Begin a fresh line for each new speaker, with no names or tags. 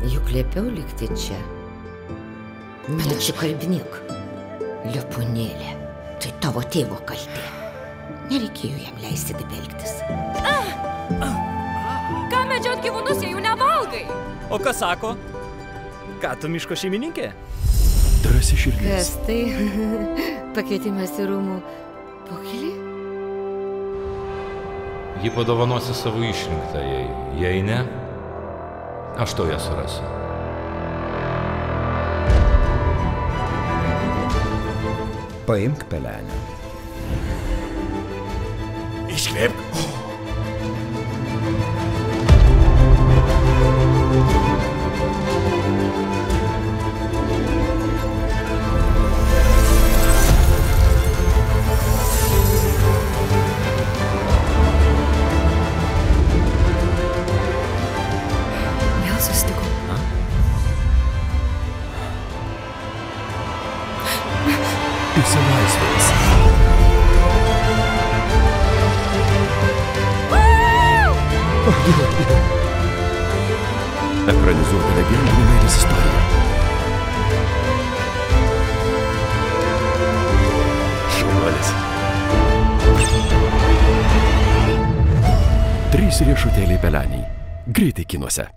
Juk liepiau likti čia. Neatsikalbinėk, Leponėlė. Tai tavo tėvo kaltė. Nereikėjo jam leisti taip elgtis.
Ką medžiot gyvūnus, jei jų nevalgai?
O kas sako? Ką tu miško šeimininkė?
Drąsi širdis.
Kas tai? Pakvietimas į rūmų pokylį?
Ji padovanosi savo išrinktajai. Jei ne, aš to ją surasiu.
Paimk pelenę.
Iškvėpk.
Vėl susitikom.
Išsilaisvins. Ekranizuota legendinė meilės istorija.
Šaunuolis.
3 riešutėliai peleniai. Greitai kinuose.